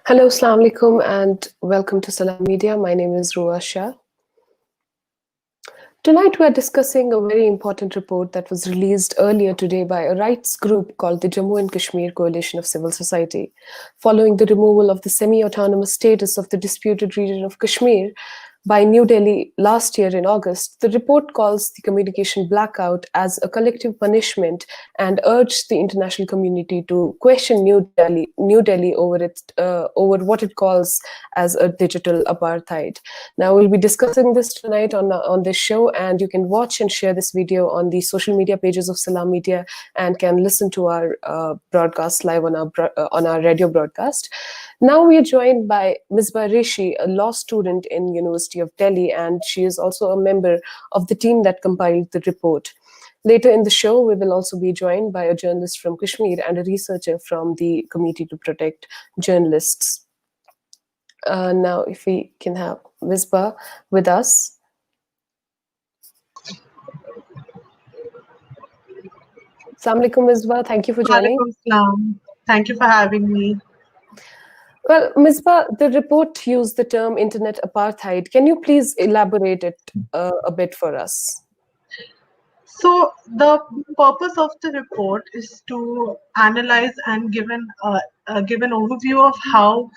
Hello, Assalamu alaikum, and welcome to Salam Media. My name is Ruwa Shah. Tonight, we are discussing a very important report that was released earlier today by a rights group called the Jammu and Kashmir Coalition of Civil Society. Following the removal of the semi-autonomous status of the disputed region of Kashmir by New Delhi last year in August, the report calls the communication blackout as a collective punishment and urged the international community to question New Delhi over what it calls as a digital apartheid. Now, we'll be discussing this tonight on this show, and you can watch and share this video on the social media pages of Salam Media and can listen to our broadcast live on our radio broadcast. Now we are joined by Misbah Rishi, a law student in University of Delhi, and she is also a member of the team that compiled the report. Later in the show, we will also be joined by a journalist from Kashmir and a researcher from the Committee to Protect Journalists. Now, if we can have Misbah with us. Assalamu alaikum, Misbah. Thank you for joining. Walaikum salam. Thank you for having me. Well, Misbah, the report used the term internet apartheid. Can you please elaborate it a bit for us? So the purpose of the report is to analyze and give an overview of how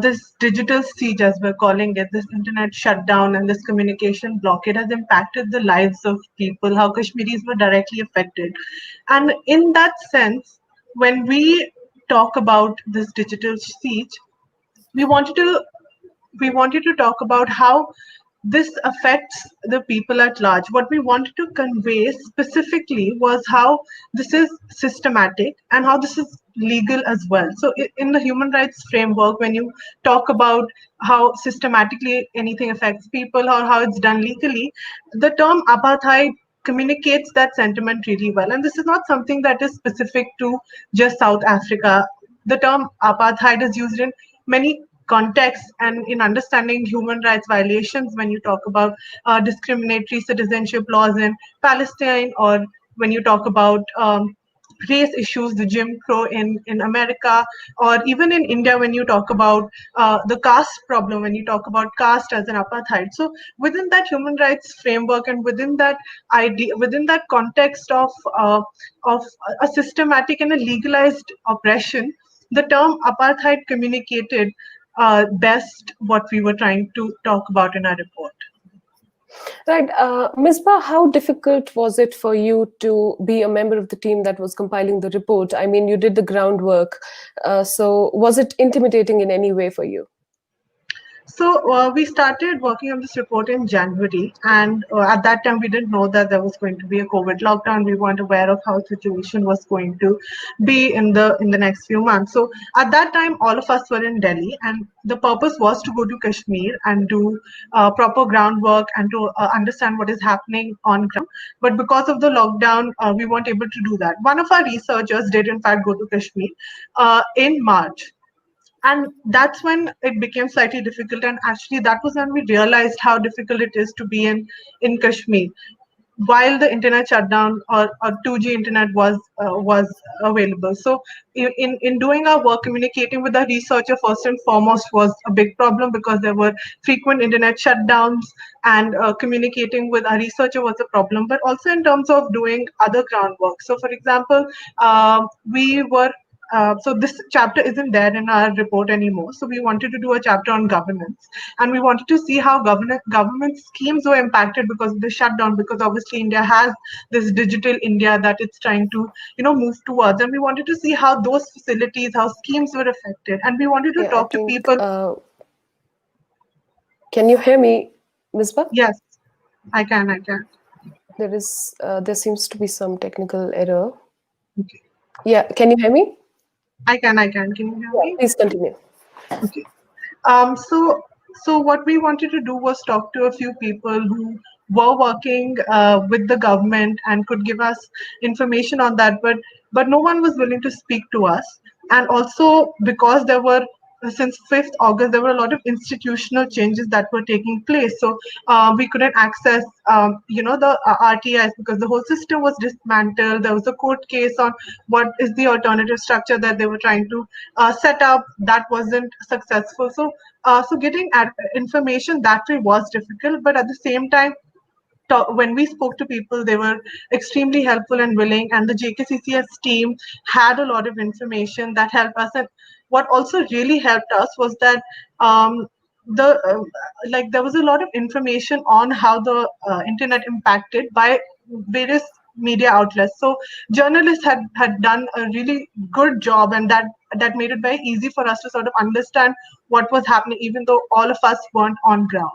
this digital siege, as we're calling it, this internet shutdown and this communication blockade has impacted the lives of people, how Kashmiris were directly affected. And in that sense, when we talk about this digital siege, we wanted to talk about how this affects the people at large. What we wanted to convey specifically was how this is systematic and how this is legal as well. So in the human rights framework, when you talk about how systematically anything affects people or how it's done legally, the term apartheid communicates that sentiment really well. And this is not something that is specific to just South Africa. The term apartheid is used in many contexts and in understanding human rights violations when you talk about discriminatory citizenship laws in Palestine, or when you talk about race issues, the Jim Crow in America, or even in India when you talk about the caste problem, when you talk about caste as an apartheid. So within that human rights framework and within that idea, within that context of a systematic and a legalized oppression, the term apartheid communicated best what we were trying to talk about in our report. Right. Misbah, how difficult was it for you to be a member of the team that was compiling the report? I mean, you did the groundwork. So was it intimidating in any way for you? So we started working on this report in January, and at that time we didn't know that there was going to be a COVID lockdown. We weren't aware of how the situation was going to be in the next few months. So at that time, all of us were in Delhi, and the purpose was to go to Kashmir and do proper groundwork and to understand what is happening on ground. But because of the lockdown, we weren't able to do that. One of our researchers did, in fact, go to Kashmir in March. And that's when it became slightly difficult, and actually that was when we realized how difficult it is to be in Kashmir while the internet shutdown, or 2G internet was available. So in doing our work, communicating with the researcher first and foremost was a big problem, because there were frequent internet shutdowns, and communicating with our researcher was a problem, but also in terms of doing other groundwork. So for example, we were so this chapter isn't there in our report anymore. So we wanted to do a chapter on governance, and we wanted to see how government schemes were impacted because of the shutdown. Because obviously India has this digital India that it's trying to move towards, and we wanted to see how those facilities, how schemes were affected, and we wanted to talk to people. Can you hear me, Misbah? Yes, I can. There seems to be some technical error. Okay. Yeah, can you hear me? I can. Can you hear me? Please continue. Okay. So what we wanted to do was talk to a few people who were working with the government and could give us information on that, but no one was willing to speak to us. And also because there were since 5th August, there were a lot of institutional changes that were taking place. So we couldn't access, the RTIs because the whole system was dismantled. There was a court case on what is the alternative structure that they were trying to set up. That wasn't successful. So getting information that way was difficult, but at the same time, when we spoke to people, they were extremely helpful and willing, and the JKCCS team had a lot of information that helped us. And what also really helped us was that the there was a lot of information on how the internet impacted by various media outlets. So journalists had done a really good job, and that made it very easy for us to sort of understand what was happening, even though all of us weren't on ground.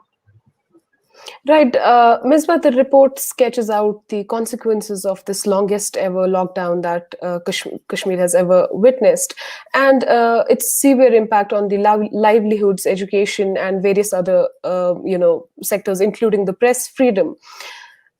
Right. Misbah, the report sketches out the consequences of this longest ever lockdown that Kashmir has ever witnessed, and its severe impact on the livelihoods, education, and various other, sectors, including the press freedom.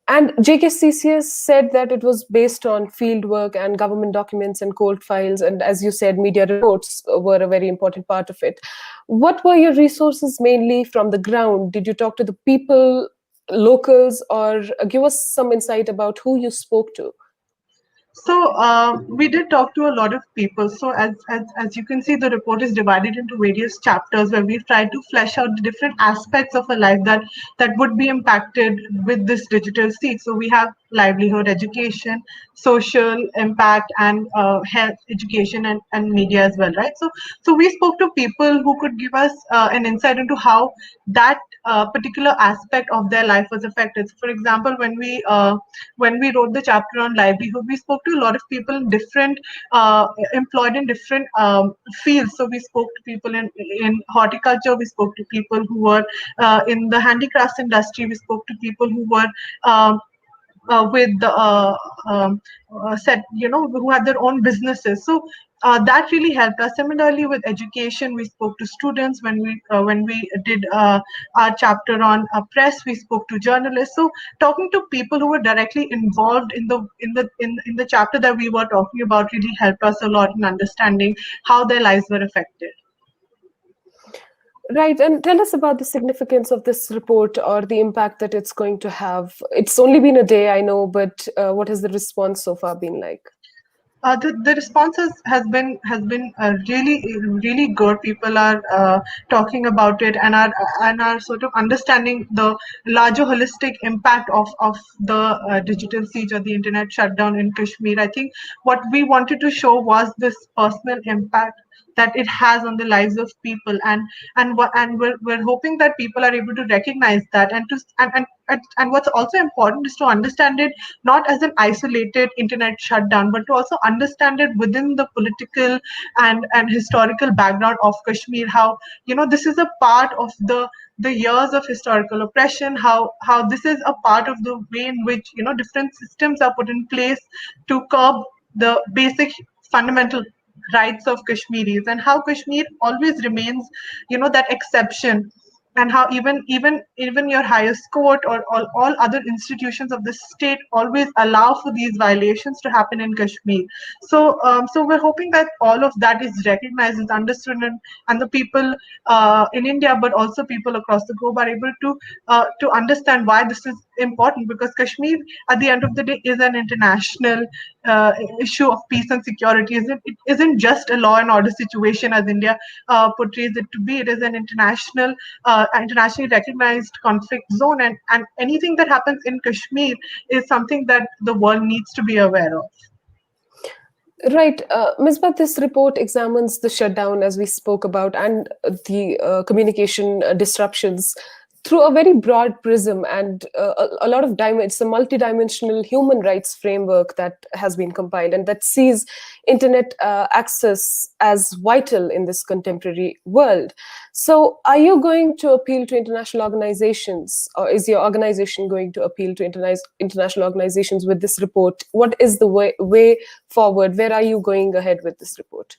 And JKCCS said that it was based on field work and government documents and court files. And as you said, media reports were a very important part of it. What were your resources mainly from the ground? Did you talk to the people, locals, or give us some insight about who you spoke to? So we did talk to a lot of people. So as you can see, the report is divided into various chapters where we've tried to flesh out the different aspects of a life that would be impacted with this digital seed. So we have livelihood, education, social impact, and health, education, and media as well, right? So we spoke to people who could give us an insight into how that particular aspect of their life was affected. So for example, when we wrote the chapter on livelihood, we spoke to a lot of people in different employed in different fields. So we spoke to people in horticulture, we spoke to people who were in the handicrafts industry, we spoke to people who were with the set, who had their own businesses. So that really helped us. Similarly, with education, we spoke to students. When we did our chapter on press, we spoke to journalists. So talking to people who were directly involved in the chapter that we were talking about really helped us a lot in understanding how their lives were affected. Right, and tell us about the significance of this report or the impact that it's going to have. It's only been a day, I know, but what has the response so far been like? The response has been really good. People are talking about it and are sort of understanding the larger holistic impact of the digital siege or the internet shutdown in Kashmir. I think what we wanted to show was this personal impact that it has on the lives of people, and we're hoping that people are able to recognize that, and what's also important is to understand it not as an isolated internet shutdown, but to also understand it within the political and historical background of Kashmir. How this is a part of the years of historical oppression. How this is a part of the way in which different systems are put in place to curb the basic fundamental rights of Kashmiris, and how Kashmir always remains that exception, and how even your highest court or all other institutions of the state always allow for these violations to happen in Kashmir. So we're hoping that all of that is recognized, is understood, and the people in India, but also people across the globe, are able to understand why this is important, because Kashmir at the end of the day is an international issue of peace and security. It isn't just a law and order situation as India portrays it to be. It is an internationally recognized conflict zone, and anything that happens in Kashmir is something that the world needs to be aware of. Right. Misbah, this report examines the shutdown, as we spoke about, and the communication disruptions through a very broad prism and a lot of it's a multidimensional human rights framework that has been compiled and that sees internet access as vital in this contemporary world. So are you going to appeal to international organizations, or is your organization going to appeal to international organizations with this report? What is the way forward? Where are you going ahead with this report?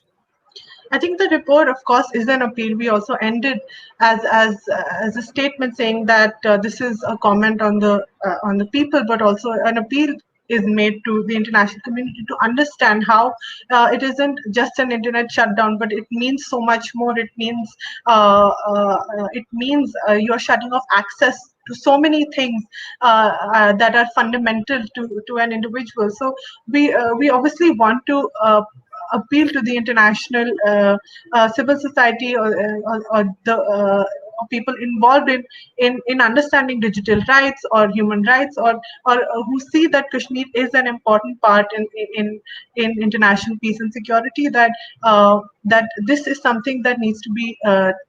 I think the report, of course, is an appeal. We also ended as a statement saying that this is a comment on the people, but also an appeal is made to the international community to understand how it isn't just an internet shutdown, but it means so much more. It means you're shutting off access to so many things that are fundamental to an individual. So we obviously want to appeal to the international civil society, or the or people involved in understanding digital rights or human rights, or who see that Kashmir is an important part in in international peace and security, that this is something that needs to be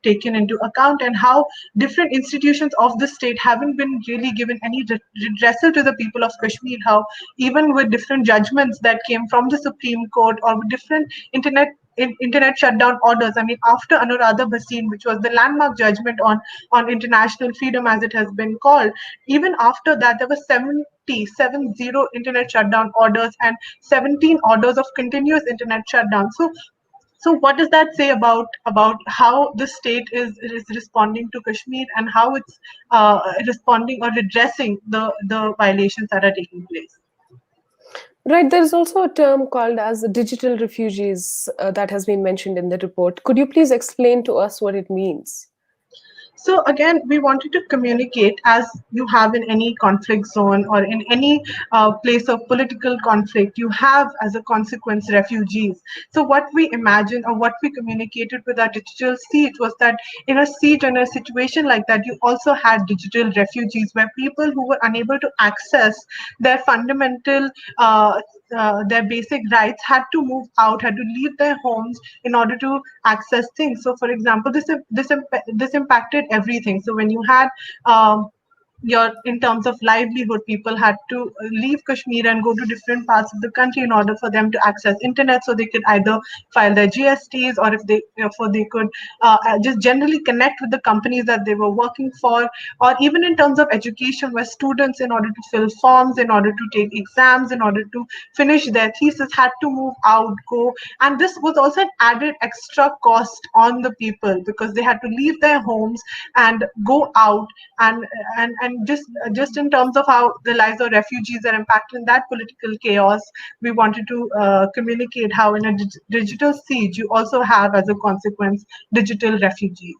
taken into account, and how different institutions of the state haven't been really given any redressal to the people of Kashmir. How even with different judgments that came from the Supreme Court, or with different internet shutdown orders. I mean, after Anuradha Bhasin, which was the landmark judgment on international freedom, as it has been called, even after that, there were 70 internet shutdown orders and 17 orders of continuous internet shutdown. So what does that say about how the state is responding to Kashmir, and how it's responding or redressing the violations that are taking place? Right, there's also a term called as digital refugees that has been mentioned in the report. Could you please explain to us what it means? So again, we wanted to communicate, as you have in any conflict zone or in any place of political conflict, you have as a consequence refugees. So what we imagined, or what we communicated with our digital siege, was that in a siege, in a situation like that, you also had digital refugees, where people who were unable to access their fundamental their basic rights had to move out, had to leave their homes in order to access things. So, for example, this impacted everything. So when you had your in terms of livelihood, people had to leave Kashmir and go to different parts of the country in order for them to access internet, so they could either file their GSTs, or if they could just generally connect with the companies that they were working for, or even in terms of education, where students, in order to fill forms, in order to take exams, in order to finish their thesis, had to move out, go. And this was also an added extra cost on the people, because they had to leave their homes and go out, and just in terms of how the lives of refugees are impacted in that political chaos, we wanted to communicate how in a digital siege you also have, as a consequence, digital refugees.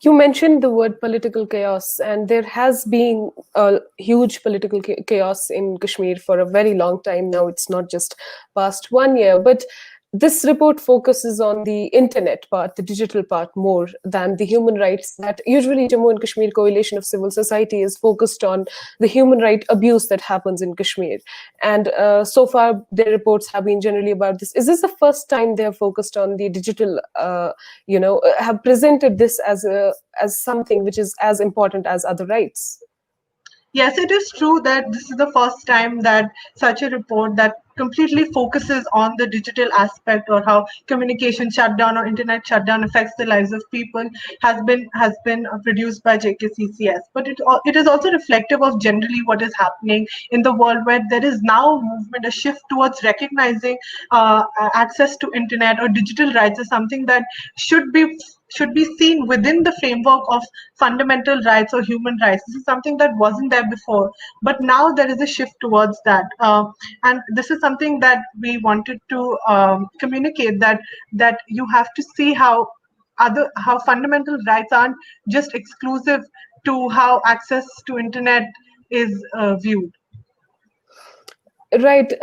You mentioned the word political chaos, and there has been a huge political chaos in Kashmir for a very long time now. It's not just past 1 year, but this report focuses on the internet part, the digital part, more than the human rights that usually Jammu and Kashmir Coalition of Civil Society is focused on, the human right abuse that happens in Kashmir. And so far, their reports have been generally about this. Is this the first time they have focused on the digital, have presented this as something which is as important as other rights? Yes, it is true that this is the first time that such a report that completely focuses on the digital aspect, or how communication shutdown or internet shutdown affects the lives of people, has been produced by JKCCS. But it is also reflective of generally what is happening in the world, where there is now movement, a shift towards recognizing access to internet or digital rights as something that should be seen within the framework of fundamental rights or human rights. This is something that wasn't there before, but now there is a shift towards that, and this is something that we wanted to communicate, that you have to see how fundamental rights aren't just exclusive to how access to internet is viewed. Right.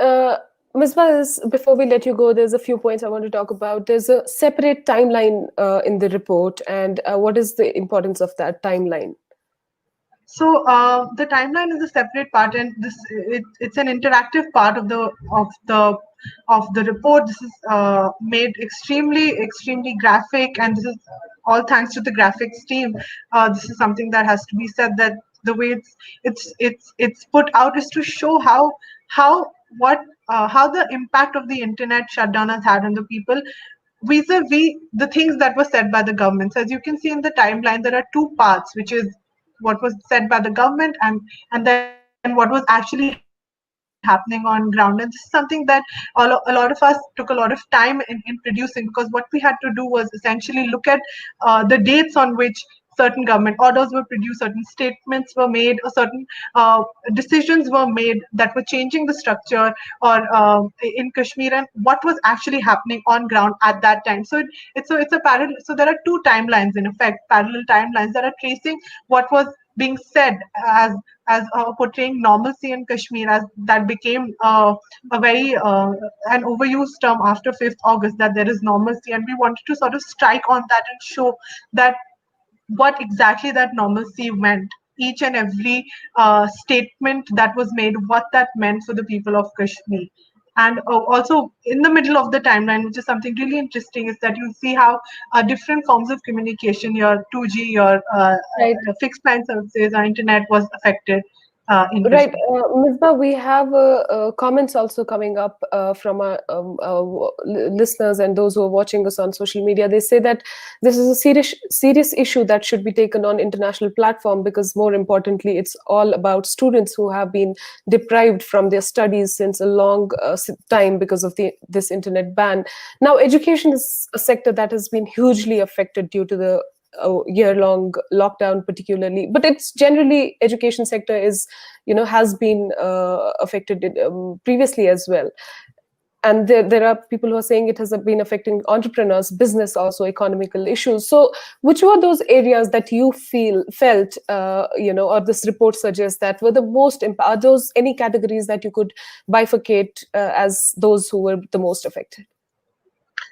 Ms. Baz, before we let you go, there's a few points I want to talk about. There's a separate timeline in the report, and what is the importance of that timeline? So the timeline is a separate part, and it's an interactive part of the report. This is made extremely graphic, and this is all thanks to the graphics team. This is something that has to be said, that the way it's put out is to show how what how the impact of the internet shutdown has had on the people, vis-a-vis the things that were said by the government. So as you can see in the timeline, there are two parts, which is what was said by the government, and then what was actually happening on ground. And this is something that a lot of us took a lot of time in producing, because what we had to do was essentially look at the dates on which certain government orders were produced, certain statements were made, or certain decisions were made that were changing the structure or in Kashmir, and what was actually happening on ground at that time. So it's a parallel. So there are two timelines in effect, parallel timelines that are tracing what was being said as portraying normalcy in Kashmir, as that became a very an overused term after 5th August, that there is normalcy, and we wanted to sort of strike on that and show that what exactly that normalcy meant. Each and every statement that was made, what that meant for the people of Kashmir. And also in the middle of the timeline, which is something really interesting, is that you see how different forms of communication, your 2G, your Right. fixed line services, or internet was affected in Right, Kashmir. Misbah, we have comments also coming up from our listeners and those who are watching us on social media. They say that this is a serious issue that should be taken on international platform, because more importantly, it's all about students who have been deprived from their studies since a long time because of this internet ban. Now, education is a sector that has been hugely affected due to the year-long lockdown, particularly, but it's generally education sector is, has been affected previously as well. And there are people who are saying it has been affecting entrepreneurs, business, also economical issues. So which were those areas that you felt or this report suggests that were the most are those any categories that you could bifurcate as those who were the most affected?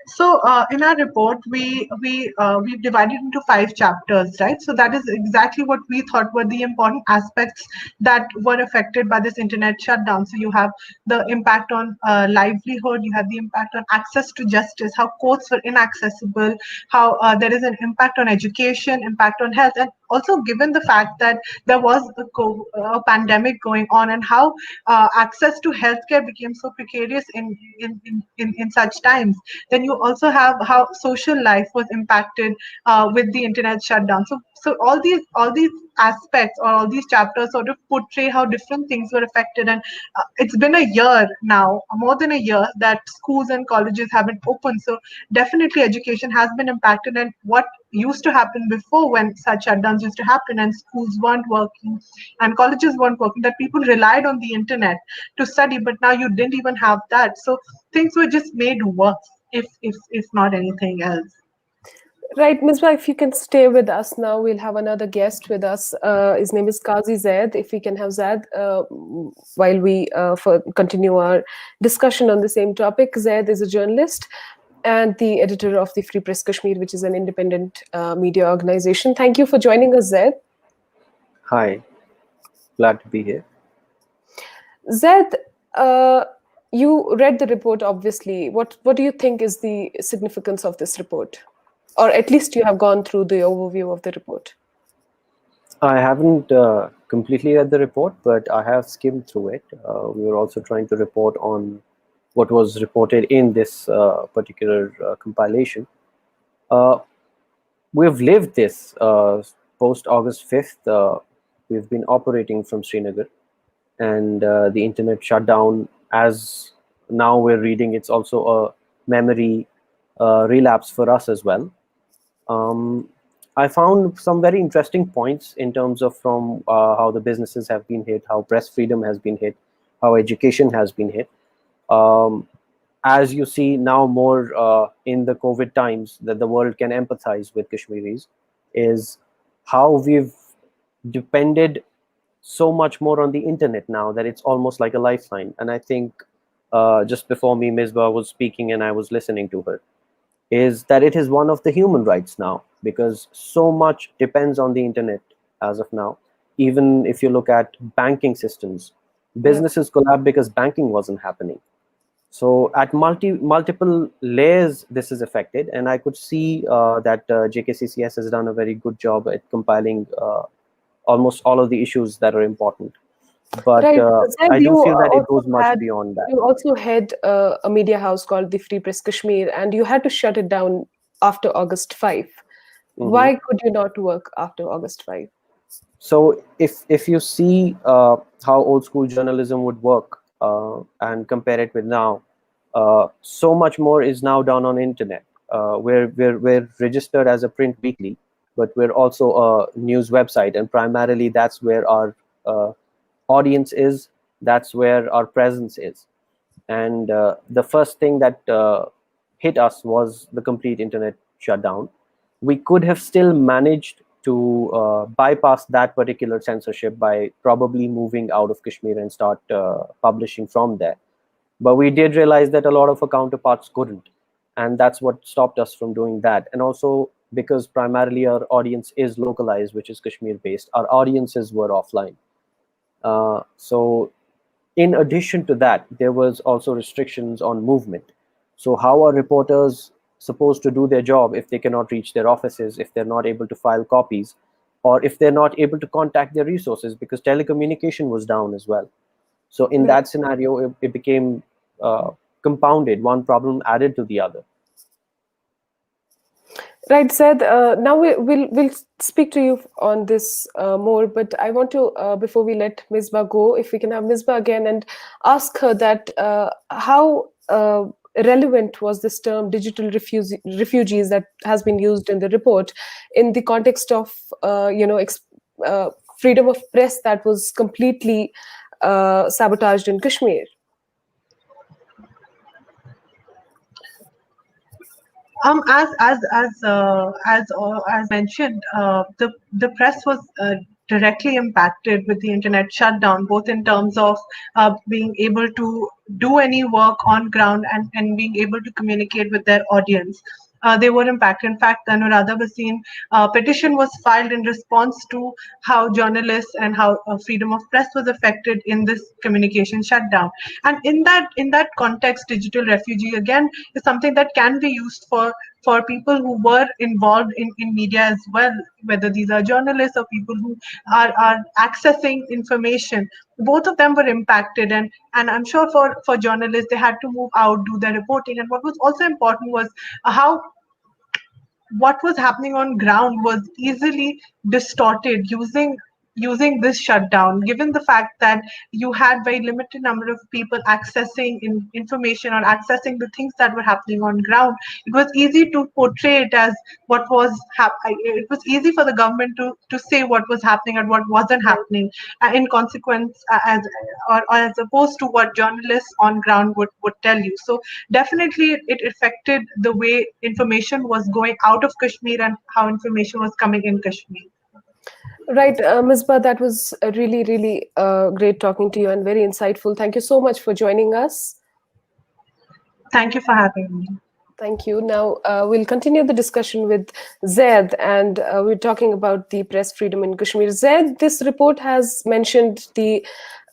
So in our report, we've divided into 5 chapters, right? So that is exactly what we thought were the important aspects that were affected by this internet shutdown. So you have the impact on livelihood, you have the impact on access to justice, how courts were inaccessible, how there is an impact on education, impact on health, and also given the fact that there was a pandemic going on, and how access to healthcare became so precarious in such times. Then you also have how social life was impacted with the internet shutdown. So all these aspects, or all these chapters, sort of portray how different things were affected. And it's been a year now, more than a year, that schools and colleges have been open. So definitely education has been impacted. And what used to happen before, when such shutdowns used to happen and schools weren't working and colleges weren't working, that people relied on the internet to study, but now you didn't even have that. So things were just made worse, if not anything else. Right, Misbah, if you can stay with us now, we'll have another guest with us. His name is Qazi Zaid. If we can have Zaid while we continue our discussion on the same topic. Zaid is a journalist and the editor of the Free Press Kashmir, which is an independent media organization. Thank you for joining us, Zaid. Hi, glad to be here. Zaid, you read the report, obviously. What do you think is the significance of this report? Or at least you have gone through the overview of the report. I haven't completely read the report, but I have skimmed through it. We were also trying to report on what was reported in this particular compilation. We've lived this post August 5th. We've been operating from Srinagar, and the internet shut down. As now we're reading, it's also a memory relapse for us as well. I found some very interesting points in terms of from how the businesses have been hit, how press freedom has been hit, how education has been hit. As you see now more in the COVID times that the world can empathize with Kashmiris, is how we've depended so much more on the internet now that it's almost like a lifeline. And I think just before me, Misbah was speaking and I was listening to her, is that it is one of the human rights now, because so much depends on the internet as of now. Even if you look at banking systems, businesses collapsed because banking wasn't happening. So at multiple layers, this is affected, and I could see that JKCCS has done a very good job at compiling almost all of the issues that are important. But Right. Zaid, I do feel that it goes much beyond that. you also had a media house called the Free Press Kashmir, and you had to shut it down after August 5. Why could you not work after August 5? So if you see how old school journalism would work and compare it with now, so much more is now done on internet. We're registered as a print weekly, but we're also a news website, and primarily that's where our audience is, that's where our presence is. And the first thing that hit us was the complete internet shutdown. We could have still managed to bypass that particular censorship by probably moving out of Kashmir and start publishing from there. But we did realize that a lot of our counterparts couldn't, and that's what stopped us from doing that. And also because primarily our audience is localized, which is Kashmir based, our audiences were offline. So in addition to that, there was also restrictions on movement. So how are reporters supposed to do their job if they cannot reach their offices, if they're not able to file copies, or if they're not able to contact their resources, because telecommunication was down as well. So in Right. that scenario, it became compounded, one problem added to the other. Right, Zaid. Now we'll speak to you on this more, but I want to before we let Misbah go, if we can have Misbah again and ask her that how relevant was this term digital refugees that has been used in the report in the context of freedom of press that was completely sabotaged in Kashmir. As mentioned, the press was directly impacted with the internet shutdown, both in terms of being able to do any work on ground and being able to communicate with their audience. They were impacted. In fact, the Anuradha Bhasin petition was filed in response to how journalists and how freedom of press was affected in this communication shutdown. And in that context, digital refugee again is something that can be used for people who were involved in media as well, whether these are journalists or people who are accessing information. Both of them were impacted, and I'm sure for journalists, they had to move out, do their reporting. And what was also important was how what was happening on ground was easily distorted using this shutdown, given the fact that you had very limited number of people accessing information or accessing the things that were happening on ground. It was easy to portray it as it was easy for the government to say what was happening and what wasn't happening, in consequence, or as opposed to what journalists on ground would tell you. So definitely it affected the way information was going out of Kashmir and how information was coming in Kashmir. Right, Misbah, that was really, really great talking to you and very insightful. Thank you so much for joining us. Thank you for having me. Thank you. Now we'll continue the discussion with Zaid, and we're talking about the press freedom in Kashmir. Zaid, this report has mentioned the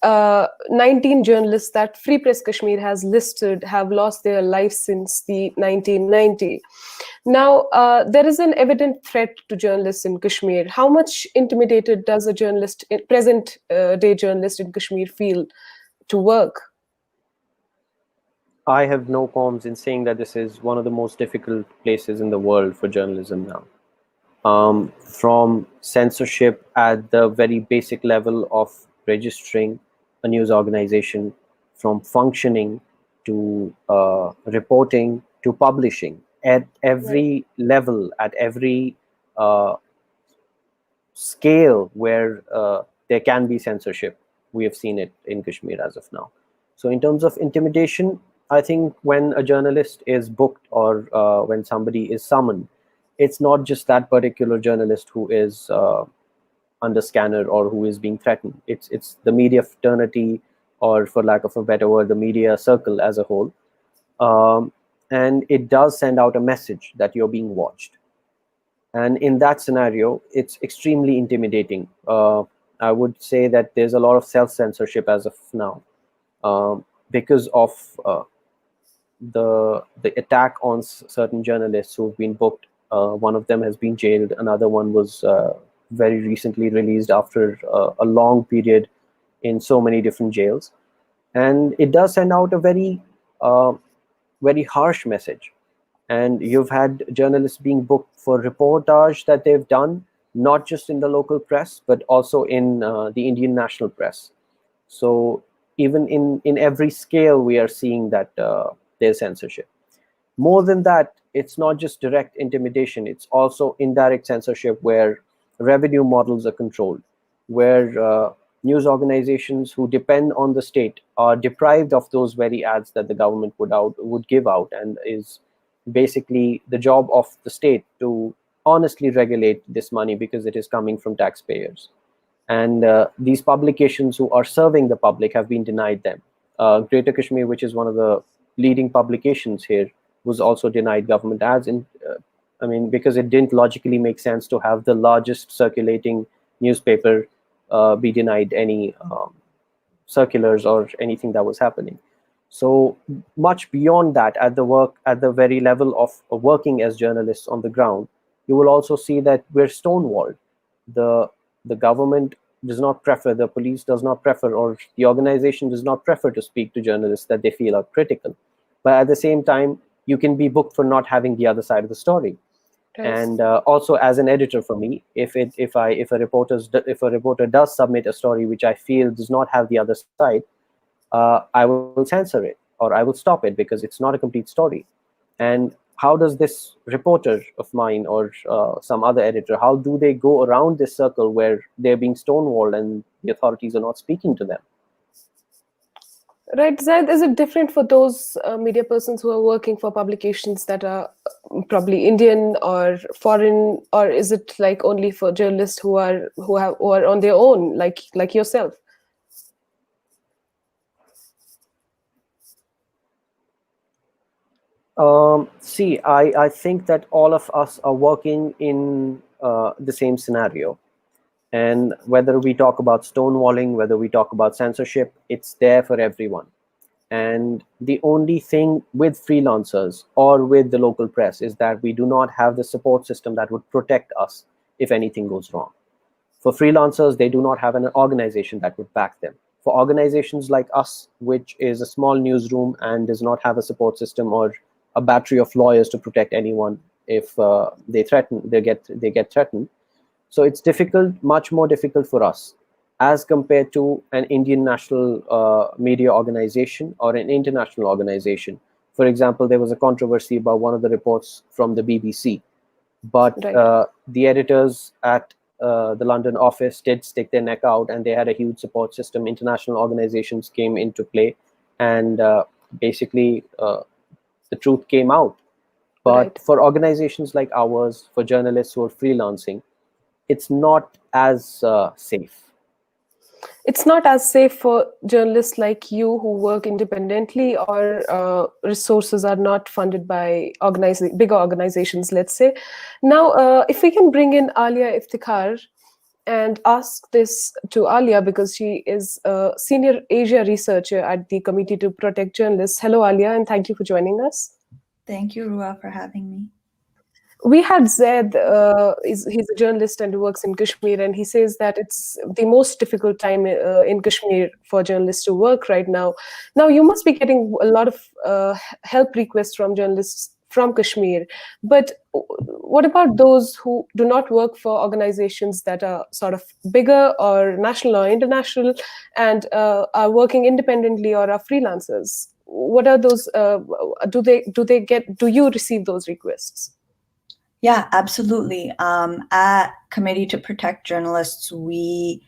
19 journalists that Free Press Kashmir has listed have lost their lives since the 1990. Now, there is an evident threat to journalists in Kashmir. How much intimidated does a journalist, present day journalist in Kashmir, feel to work? I have no qualms in saying that this is one of the most difficult places in the world for journalism now. From censorship at the very basic level of registering a news organization, from functioning to reporting to publishing, at every level, at every uh, scale where there can be censorship, we have seen it in Kashmir as of now. So in terms of intimidation, I think when a journalist is booked or when somebody is summoned, it's not just that particular journalist who is under scanner or who is being threatened. It's the media fraternity, or for lack of a better word, the media circle as a whole. Um, and it does send out a message that you're being watched. And in that scenario, it's extremely intimidating. I would say that there's a lot of self-censorship as of now, because of the attack on certain journalists who've been booked. One of them has been jailed. Another one was very recently released after a long period in so many different jails. And it does send out a uh, very harsh message. And you've had journalists being booked for reportage that they've done, not just in the local press, but also in the Indian national press. So even in every scale, we are seeing that there's censorship. More than that, it's not just direct intimidation, it's also indirect censorship where revenue models are controlled, where news organizations who depend on the state are deprived of those very ads that the government would give out, and is basically the job of the state to honestly regulate this money because it is coming from taxpayers. And these publications who are serving the public have been denied them. Greater Kashmir, which is one of the leading publications here, was also denied government ads. Because it didn't logically make sense to have the largest circulating newspaper be denied any circulars or anything that was happening. So much beyond that, at the very level of working as journalists on the ground, you will also see that we're stonewalled. The government does not prefer, the police does not prefer, or the organization does not prefer to speak to journalists that they feel are critical. But at the same time, you can be booked for not having the other side of the story. Right. And also, as an editor, for me, if a reporter does submit a story which I feel does not have the other side, I will censor it or I will stop it because it's not a complete story. And how does this reporter of mine or some other editor, how do they go around this circle where they're being stonewalled and the authorities are not speaking to them? Right, Zaid, is it different for those media persons who are working for publications that are probably Indian or foreign, or is it like only for journalists who are on their own, like yourself? See, I think that all of us are working in the same scenario. And whether we talk about stonewalling, whether we talk about censorship, it's there for everyone. And the only thing with freelancers or with the local press is that we do not have the support system that would protect us if anything goes wrong. For freelancers, they do not have an organization that would back them. For organizations like us, which is a small newsroom and does not have a support system or a battery of lawyers to protect anyone if they get threatened. So it's difficult, much more difficult for us as compared to an Indian national media organization or an international organization. For example, there was a controversy about one of the reports from the BBC, but Right. the editors at the London office did stick their neck out, and they had a huge support system. International organizations came into play, and basically the truth came out. But Right. for organizations like ours, for journalists who are freelancing, it's not as safe. It's not as safe for journalists like you who work independently, or resources are not funded by bigger organizations, let's say. Now, if we can bring in Alia Iftikhar and ask this to Alia, because she is a senior Asia researcher at the Committee to Protect Journalists. Hello, Alia, and thank you for joining us. Thank you, Ruwa, for having me. We had Zaid, he's a journalist and works in Kashmir, and he says that it's the most difficult time in Kashmir for journalists to work right now. Now, you must be getting a lot of help requests from journalists from Kashmir, but what about those who do not work for organizations that are sort of bigger or national or international, and are working independently or are freelancers? What are those? Do you receive those requests? Yeah, absolutely. At Committee to Protect Journalists, we,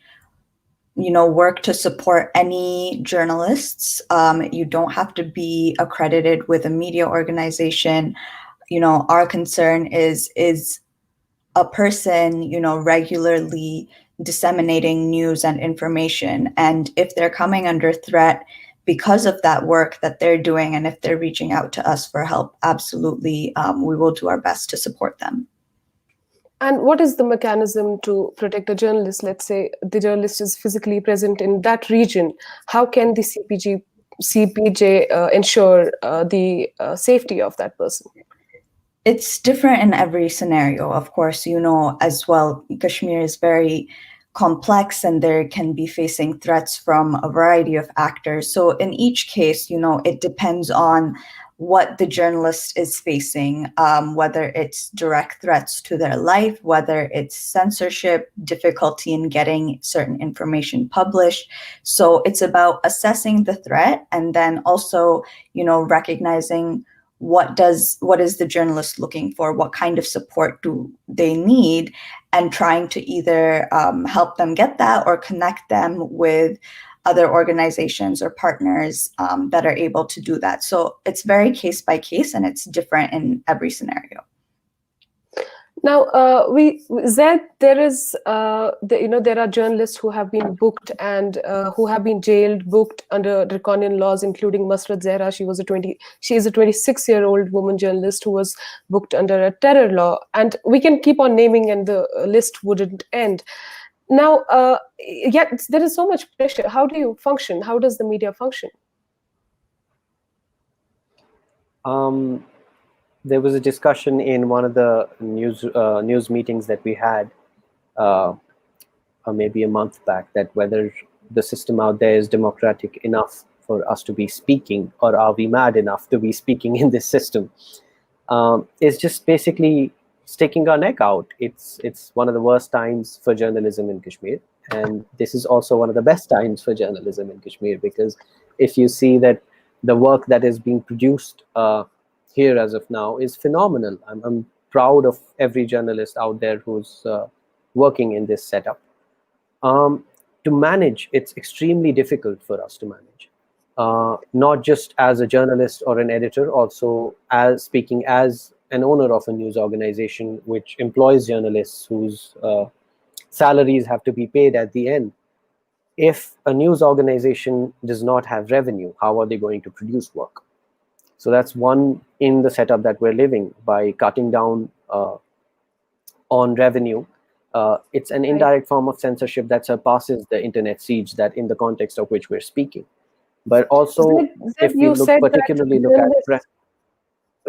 work to support any journalists. You don't have to be accredited with a media organization. Our concern is a person, regularly disseminating news and information. And if they're coming under threat because of that work that they're doing, and if they're reaching out to us for help, absolutely, we will do our best to support them. And what is the mechanism to protect a journalist? Let's say the journalist is physically present in that region. How can the CPJ ensure the safety of that person? It's different in every scenario. Of course, as well, Kashmir is very complex and there can be facing threats from a variety of actors. So in each case, it depends on what the journalist is facing, whether it's direct threats to their life, whether it's censorship, difficulty in getting certain information published. So it's about assessing the threat and then also, recognizing what is the journalist looking for, what kind of support do they need, and trying to either help them get that or connect them with other organizations or partners that are able to do that. So it's very case by case, and it's different in every scenario. Now, there is, there are journalists who have been booked and who have been jailed, booked under draconian laws, including Masrat Zehra. She is a 26-year-old woman journalist who was booked under a terror law, and we can keep on naming, and the list wouldn't end. Now, yet there is so much pressure. How do you function? How does the media function? There was a discussion in one of the news meetings that we had maybe a month back, that whether the system out there is democratic enough for us to be speaking, or are we mad enough to be speaking in this system. It's just basically sticking our neck out. It's one of the worst times for journalism in Kashmir, and this is also one of the best times for journalism in Kashmir, because if you see that the work that is being produced here as of now is phenomenal. I'm proud of every journalist out there who's working in this setup. To manage, it's extremely difficult for us to manage, not just as a journalist or an editor, also as speaking as an owner of a news organization which employs journalists whose salaries have to be paid at the end. If a news organization does not have revenue, how are they going to produce work? So that's one in the setup that we're living, by cutting down on revenue. It's an indirect form of censorship that surpasses the internet siege that in the context of which we're speaking. But also, if we look particularly look at press.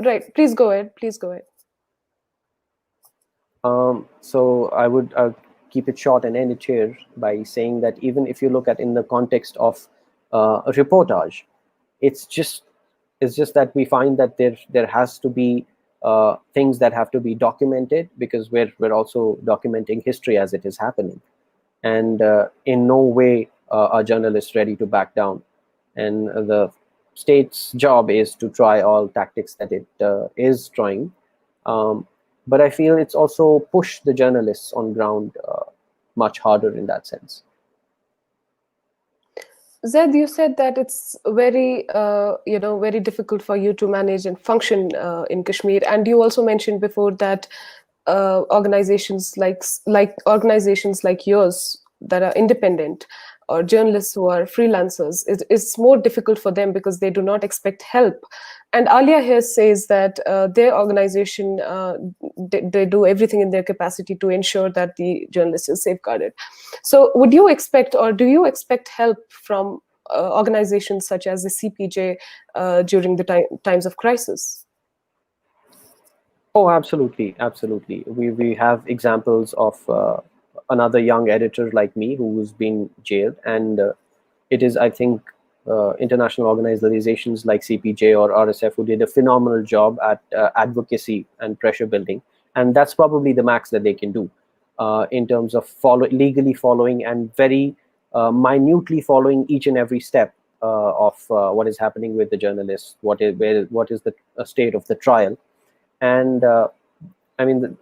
Right, please go ahead. Please go ahead. So I'll keep it short and end it here by saying that even if you look at in the context of a reportage, it's just that we find that there has to be things that have to be documented, because we're also documenting history as it is happening, and in no way are journalists ready to back down. And the state's job is to try all tactics that it is trying, but I feel it's also pushed the journalists on ground much harder in that sense. Zed, you said that it's very, very difficult for you to manage and function in Kashmir, and you also mentioned before that organizations like organizations like yours that are independent, or journalists who are freelancers, it's more difficult for them because they do not expect help. And Alia here says that their organization, they do everything in their capacity to ensure that the journalist is safeguarded. So would you expect, or do you expect help from organizations such as the CPJ during the times of crisis? Oh, absolutely, absolutely. We have examples of another young editor like me who's been jailed, and it is, I think, international organizations like CPJ or RSF who did a phenomenal job at advocacy and pressure building, and that's probably the max that they can do in terms of legally following and very minutely following each and every step of what is happening with the journalists, what is the state of the trial. And I mean,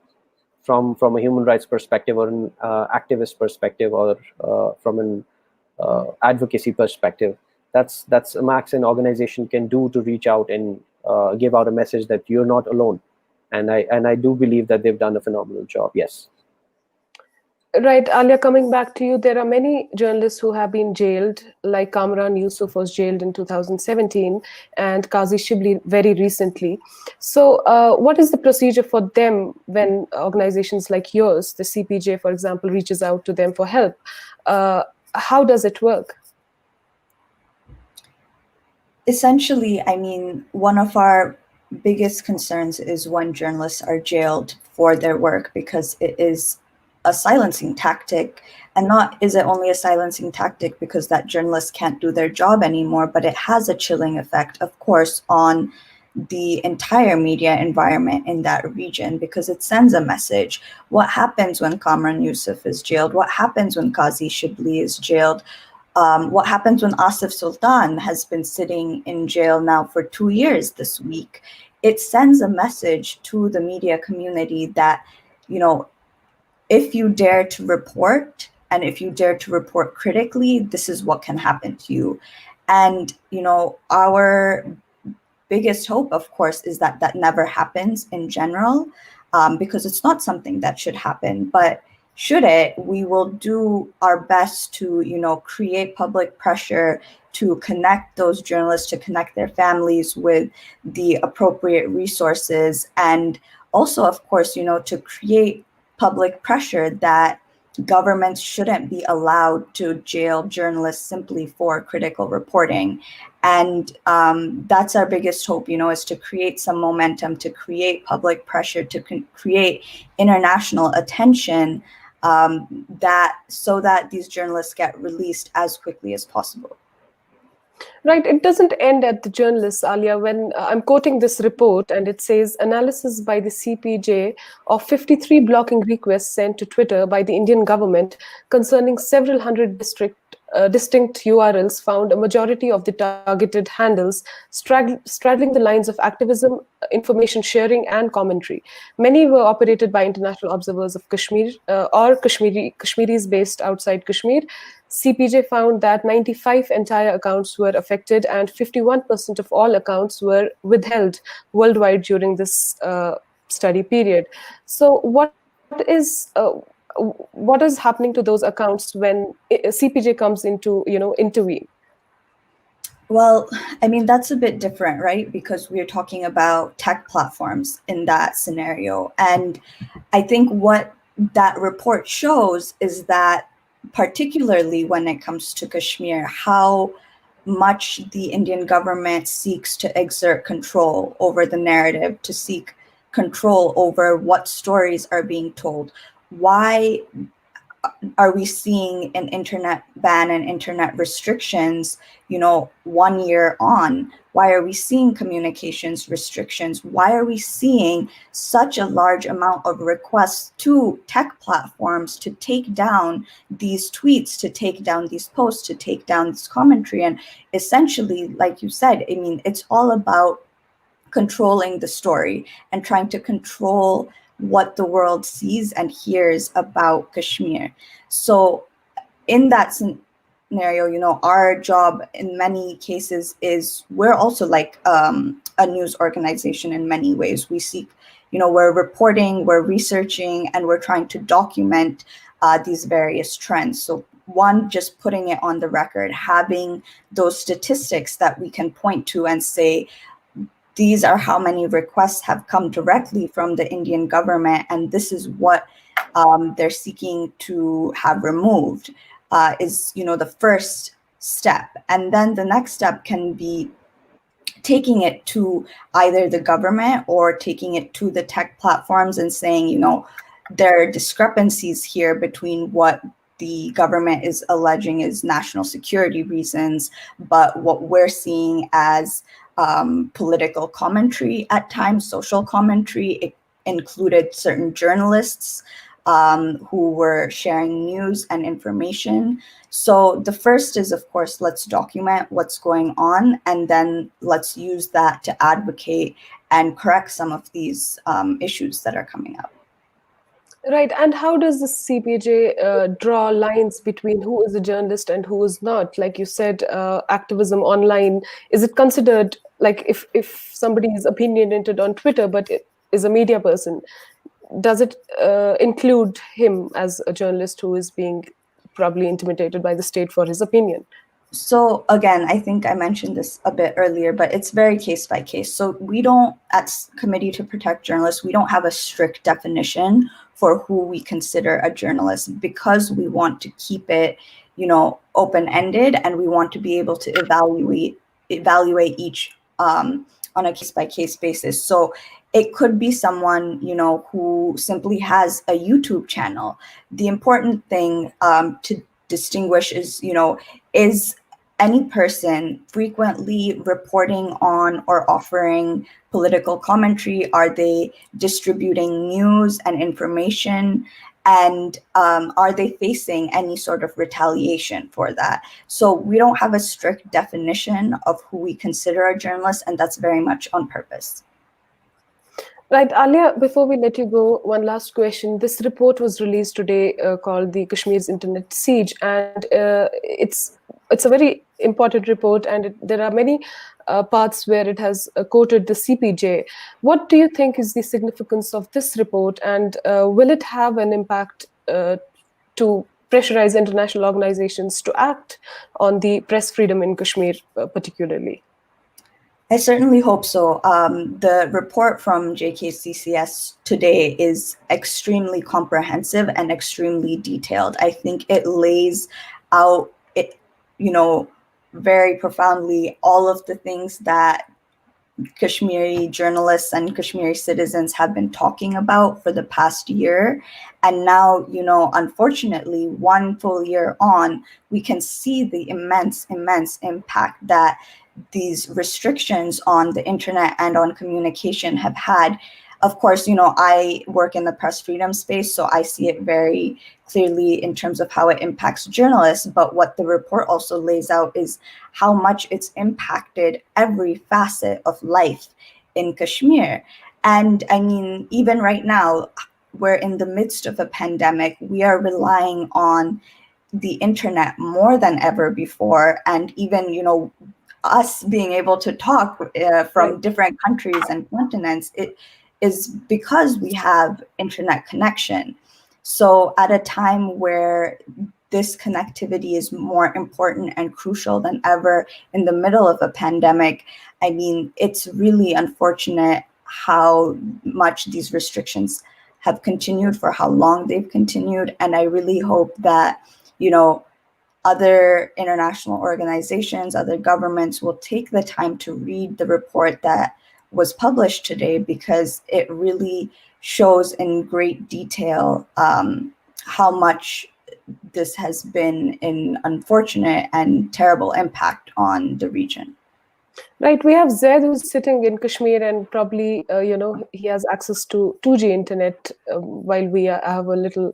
from a human rights perspective, or an activist perspective, or from an advocacy perspective, that's a max an organization can do to reach out and give out a message that you're not alone. And I do believe that they've done a phenomenal job. Yes. Right, Alia, coming back to you, there are many journalists who have been jailed, like Kamran Yusuf was jailed in 2017 and Qazi Shibli very recently. So what is the procedure for them when organizations like yours, the CPJ, for example, reaches out to them for help? How does it work? Essentially, I mean, one of our biggest concerns is when journalists are jailed for their work, because it is a silencing tactic. And not is it only a silencing tactic because that journalists can't do their job anymore, but it has a chilling effect, of course, on the entire media environment in that region, because it sends a message. What happens when Kamran Yusuf is jailed? What happens when Qazi Shibli is jailed? What happens when Asif Sultan has been sitting in jail now for 2 years this week? it sends a message to the media community that, if you dare to report, and if you dare to report critically, this is what can happen to you. And, our biggest hope, of course, is that that never happens in general, because it's not something that should happen. But should it, we will do our best to, create public pressure to connect those journalists, to connect their families with the appropriate resources. And also, of course, to create public pressure that governments shouldn't be allowed to jail journalists simply for critical reporting. And that's our biggest hope, is to create some momentum, to create public pressure, to create international attention, so that these journalists get released as quickly as possible. Right, it doesn't end at the journalists, Alia. When I'm quoting this report, and it says analysis by the CPJ of 53 blocking requests sent to Twitter by the Indian government concerning several hundred distinct URLs found a majority of the targeted handles straddling the lines of activism, information sharing, and commentary. Many were operated by international observers of Kashmir or Kashmiris based outside Kashmir. CPJ found that 95 entire accounts were affected and 51% of all accounts were withheld worldwide during this study period. So what is happening to those accounts when CPJ comes into intervene? Well, I mean, that's a bit different, right? Because we're talking about tech platforms in that scenario. And I think what that report shows is that, particularly when it comes to Kashmir, how much the Indian government seeks to exert control over the narrative, to seek control over what stories are being told. Why are we seeing an internet ban and internet restrictions, 1 year on? Why are we seeing communications restrictions? Why are we seeing such a large amount of requests to tech platforms to take down these tweets, to take down these posts, to take down this commentary? And essentially, like you said, I mean, it's all about controlling the story and trying to control what the world sees and hears about Kashmir. So in that scenario, our job in many cases is, we're also like a news organization in many ways. We seek, we're reporting, we're researching, and we're trying to document these various trends. So one, just putting it on the record, having those statistics that we can point to and say, these are how many requests have come directly from the Indian government, and this is what they're seeking to have removed, is, the first step. And then the next step can be taking it to either the government or taking it to the tech platforms and saying, there are discrepancies here between what the government is alleging is national security reasons, but what we're seeing as political commentary at times, social commentary. It included certain journalists who were sharing news and information. So the first is, of course, let's document what's going on, and then let's use that to advocate and correct some of these issues that are coming up. Right, and how does the CPJ draw lines between who is a journalist and who is not? Like you said, activism online, is it considered, like if somebody is opinionated on Twitter but is a media person, does it include him as a journalist who is being probably intimidated by the state for his opinion? So again, I think I mentioned this a bit earlier, but it's very case by case. So we don't, at Committee to Protect Journalists, we don't have a strict definition for who we consider a journalist, because we want to keep it, open-ended, and we want to be able to evaluate each on a case-by-case basis. So it could be someone, who simply has a YouTube channel. The important thing to distinguish is, is any person frequently reporting on or offering political commentary? Are they distributing news and information? And are they facing any sort of retaliation for that? So we don't have a strict definition of who we consider a journalist, and that's very much on purpose. Right, Alia, before we let you go, one last question. This report was released today called the Kashmir's Internet Siege, and it's a very important report, and there are many parts where it has quoted the CPJ. What do you think is the significance of this report, and will it have an impact to pressurize international organizations to act on the press freedom in Kashmir, particularly? I certainly hope so. The report from JKCCS today is extremely comprehensive and extremely detailed. I think it lays out it, very profoundly all of the things that Kashmiri journalists and Kashmiri citizens have been talking about for the past year. And now, unfortunately, one full year on, we can see the immense impact that these restrictions on the internet and on communication have had. Of course, I work in the press freedom space, so I see it very clearly in terms of how it impacts journalists. But what the report also lays out is how much it's impacted every facet of life in Kashmir. And I mean, even right now, we're in the midst of a pandemic. We are relying on the internet more than ever before. And even, us being able to talk from different countries and continents, it is because we have internet connection. So at a time where this connectivity is more important and crucial than ever in the middle of a pandemic, I mean, it's really unfortunate how much these restrictions have continued, for how long they've continued. And I really hope that, other international organizations, other governments will take the time to read the report that was published today, because it really shows in great detail how much this has been an unfortunate and terrible impact on the region. Right, we have Zaid who's sitting in Kashmir, and probably he has access to 2G internet while we have a little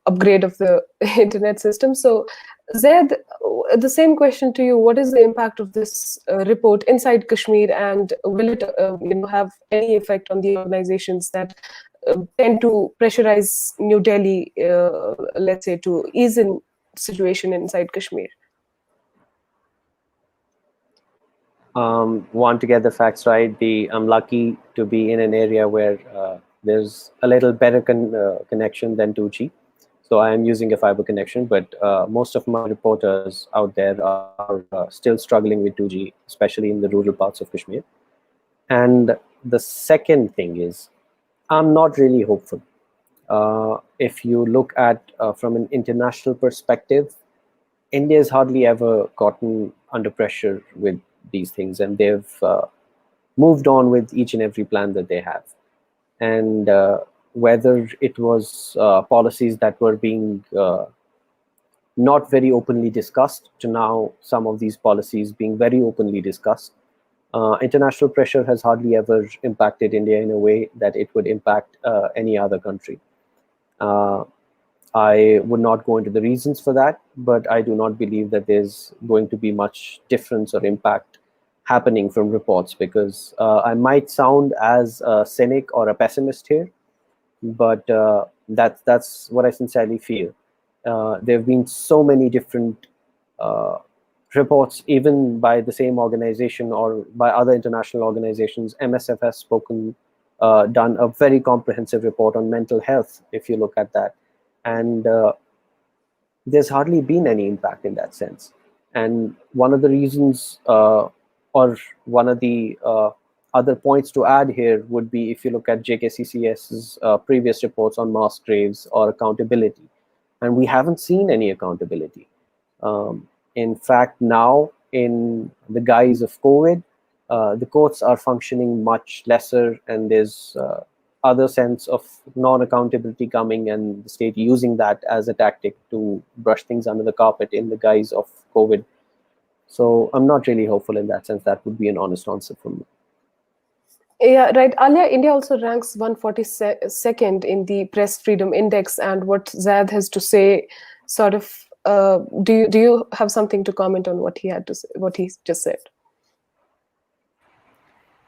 upgrade of the internet system. So, Zaid, the same question to you: what is the impact of this report inside Kashmir, and will it have any effect on the organizations that tend to pressurize New Delhi, let's say, to ease in situation inside Kashmir? Want to get the facts right. I'm lucky to be in an area where there's a little better connection than 2G. So I am using a fiber connection, but most of my reporters out there are still struggling with 2G, especially in the rural parts of Kashmir. And the second thing is, I'm not really hopeful. If you look at from an international perspective, India has hardly ever gotten under pressure with these things, and they've moved on with each and every plan that they have. And whether it was policies that were being not very openly discussed, to now some of these policies being very openly discussed, international pressure has hardly ever impacted India in a way that it would impact any other country. I would not go into the reasons for that, but I do not believe that there's going to be much difference or impact happening from reports, because I might sound as a cynic or a pessimist here, but that's what I sincerely feel. There have been so many different reports, even by the same organization or by other international organizations. MSF has done a very comprehensive report on mental health, if you look at that. And there's hardly been any impact in that sense. And one of the reasons, or one of the other points to add here would be, if you look at JKCCS's previous reports on mass graves or accountability, and we haven't seen any accountability. In fact, now in the guise of COVID, the courts are functioning much lesser, and there's other sense of non-accountability coming, and the state using that as a tactic to brush things under the carpet in the guise of COVID. So I'm not really hopeful in that sense. That would be an honest answer from me. Yeah, right. Alia, India also ranks 142nd in the Press Freedom Index, and what Zaid has to say, sort of, do you have something to comment on what he had to say, what he just said?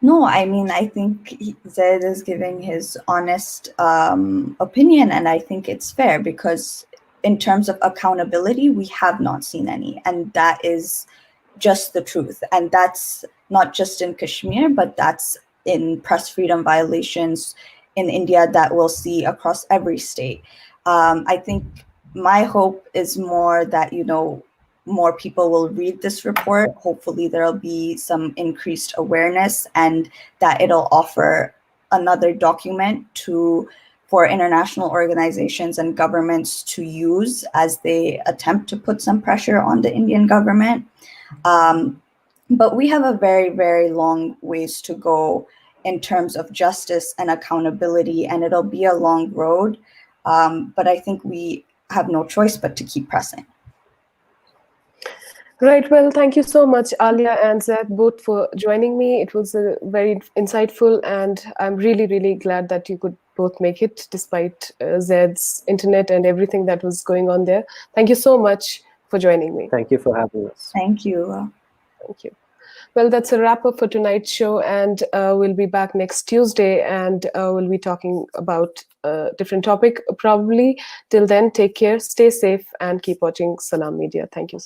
No, I mean, I think Zaid is giving his honest opinion, and I think it's fair because in terms of accountability, we have not seen any, and that is just the truth. And that's not just in Kashmir, but that's in press freedom violations in India that we'll see across every state. I think my hope is more that, more people will read this report. Hopefully there'll be some increased awareness and that it'll offer another document for international organizations and governments to use as they attempt to put some pressure on the Indian government. But we have a very, very long ways to go in terms of justice and accountability, and it'll be a long road. But I think we have no choice but to keep pressing. Right. Well, thank you so much, Alia and Zed, both for joining me. It was very insightful, and I'm really, really glad that you could both make it despite Zed's internet and everything that was going on there. Thank you so much for joining me. Thank you for having us. Thank you. Thank you. Well, that's a wrap up for tonight's show, and we'll be back next Tuesday, and we'll be talking about a different topic probably. Till then, take care, stay safe, and keep watching Salam Media. Thank you.